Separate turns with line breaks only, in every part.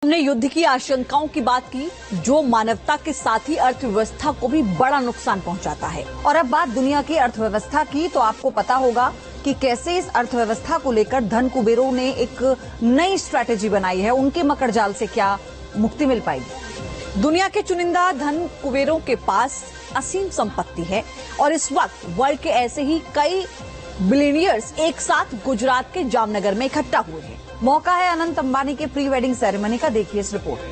हमने युद्ध की आशंकाओं की बात की, जो मानवता के साथ ही अर्थव्यवस्था को भी बड़ा नुकसान पहुंचाता है। और अब बात दुनिया की अर्थव्यवस्था की, तो आपको पता होगा कि कैसे इस अर्थव्यवस्था को लेकर धन कुबेरों ने एक नई स्ट्रैटेजी बनाई है। उनके मकड़जाल से क्या मुक्ति मिल पाएगी? दुनिया के चुनिंदा धन कुबेरों के पास असीम संपत्ति है और इस वक्त वर्ल्ड के ऐसे ही कई बिलियनियर्स एक साथ गुजरात के जामनगर में इकट्ठा हुए हैं। मौका है अनंत अंबानी के प्री वेडिंग सेरेमनी का, देखिए इस रिपोर्ट में।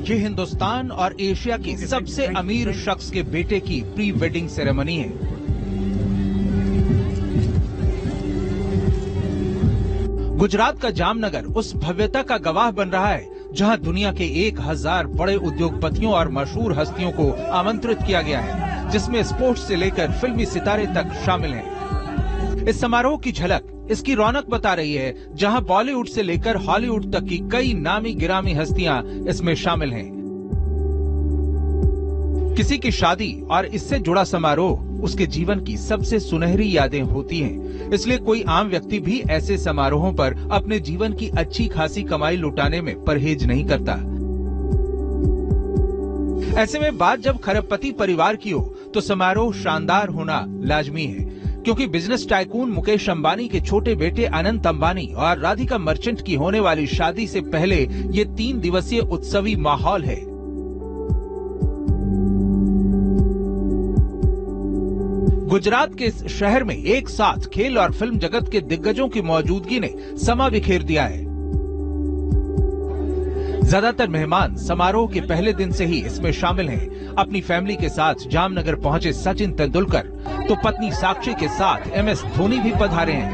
ये हिंदुस्तान और एशिया की सबसे अमीर शख्स के बेटे की प्री वेडिंग सेरेमनी है। गुजरात का जामनगर उस भव्यता का गवाह बन रहा है जहां दुनिया के 1000 बड़े उद्योगपतियों और मशहूर हस्तियों को आमंत्रित किया गया है, जिसमें स्पोर्ट्स से लेकर फिल्मी सितारे तक शामिल हैं। इस समारोह की झलक इसकी रौनक बता रही है, जहां बॉलीवुड से लेकर हॉलीवुड तक की कई नामी गिरामी हस्तियां इसमें शामिल हैं। किसी की शादी और इससे जुड़ा समारोह उसके जीवन की सबसे सुनहरी यादें होती हैं, इसलिए कोई आम व्यक्ति भी ऐसे समारोहों पर अपने जीवन की अच्छी खासी कमाई लुटाने में परहेज नहीं करता। ऐसे में बात जब खरबपति परिवार की हो तो समारोह शानदार होना लाजमी है, क्योंकि बिजनेस टाइकून मुकेश अंबानी के छोटे बेटे अनंत अंबानी और राधिका मर्चेंट की होने वाली शादी से पहले ये 3 दिवसीय उत्सवी माहौल है। गुजरात के इस शहर में एक साथ खेल और फिल्म जगत के दिग्गजों की मौजूदगी ने समा बिखेर दिया है। ज्यादातर मेहमान समारोह के पहले दिन से ही इसमें शामिल हैं। अपनी फैमिली के साथ जामनगर पहुंचे सचिन तेंदुलकर तो पत्नी साक्षी के साथ MS धोनी भी पधारे हैं।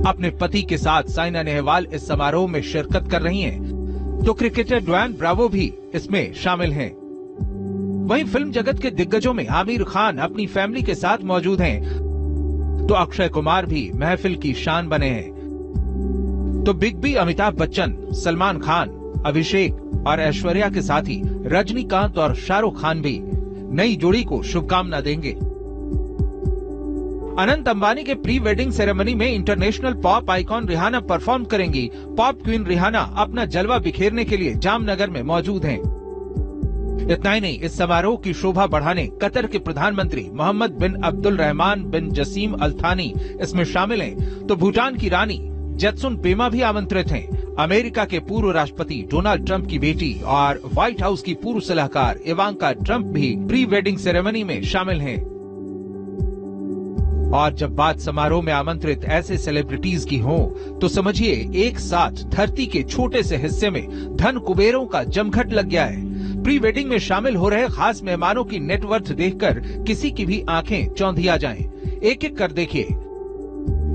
अपने पति के साथ साइना नेहवाल इस समारोह में शिरकत कर रही हैं, तो क्रिकेटर ड्वेन ब्रावो भी इसमें शामिल हैं। वहीं फिल्म जगत के दिग्गजों में आमिर खान अपनी फैमिली के साथ मौजूद हैं, तो अक्षय कुमार भी महफिल की शान बने हैं। तो बिग बी अमिताभ बच्चन, सलमान खान, अभिषेक और ऐश्वर्या के साथ ही रजनीकांत और शाहरुख खान भी नई जोड़ी को शुभकामना देंगे। अनंत अंबानी के प्री वेडिंग सेरेमनी में international pop icon Rihanna perform करेंगी। पॉप क्वीन रिहाना अपना जलवा बिखेरने के लिए जामनगर में मौजूद हैं। इतना ही नहीं, इस समारोह की शोभा बढ़ाने कतर के प्रधानमंत्री मोहम्मद बिन अब्दुल रहमान बिन जसीम अल थानी इसमें शामिल हैं, तो भूटान की रानी जेत्सुन पेमा भी आमंत्रित हैं। अमेरिका के पूर्व राष्ट्रपति डोनाल्ड ट्रंप की बेटी और व्हाइट हाउस की पूर्व सलाहकार इवांका ट्रंप भी प्री वेडिंग सेरेमनी में शामिल हैं। और जब बात समारोह में आमंत्रित ऐसे सेलिब्रिटीज की हो, तो समझिए एक साथ धरती के छोटे से हिस्से में धन कुबेरों का जमघट लग गया है। प्री वेडिंग में शामिल हो रहे खास मेहमानों की नेटवर्थ देखकर किसी की भी आंखें चौंधिया जाएं। एक एक कर देखिए।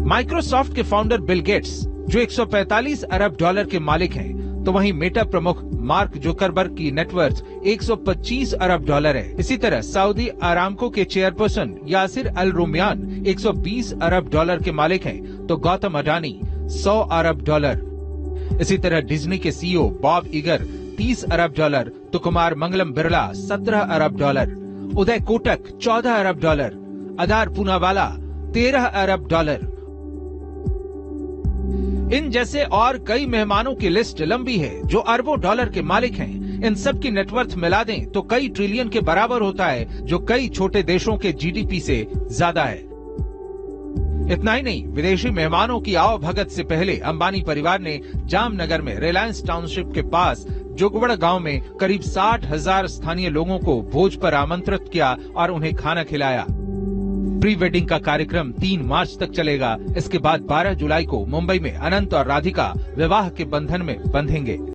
माइक्रोसॉफ्ट के फाउंडर बिल गेट्स, जो 145 अरब डॉलर के मालिक हैं, तो वहीं मेटा प्रमुख मार्क जुकरबर्ग की नेटवर्थ 125 अरब डॉलर है। इसी तरह सऊदी अरामको के चेयरपर्सन यासिर अल रुमयान 120 अरब डॉलर के मालिक हैं, तो गौतम अडानी 100 अरब डॉलर। इसी तरह डिज्नी के CEO बॉब इगर 30 अरब डॉलर, तो कुमार मंगलम बिरला 17 अरब डॉलर, उदय कोटक 14 अरब डॉलर, अदार पूनावाला 13 अरब डॉलर। इन जैसे और कई मेहमानों की लिस्ट लंबी है जो अरबों डॉलर के मालिक हैं। इन सब की नेटवर्थ मिला दें तो कई ट्रिलियन के बराबर होता है, जो कई छोटे देशों के GDP से ज्यादा है। इतना ही नहीं, विदेशी मेहमानों की आवभगत से पहले अंबानी परिवार ने जामनगर में रिलायंस टाउनशिप के पास जोगवड़ गांव में करीब 60,000 स्थानीय लोगों को भोज पर आमंत्रित किया और उन्हें खाना खिलाया। प्री वेडिंग का कार्यक्रम 3 मार्च तक चलेगा। इसके बाद 12 जुलाई को मुंबई में अनंत और राधिका विवाह के बंधन में बंधेंगे।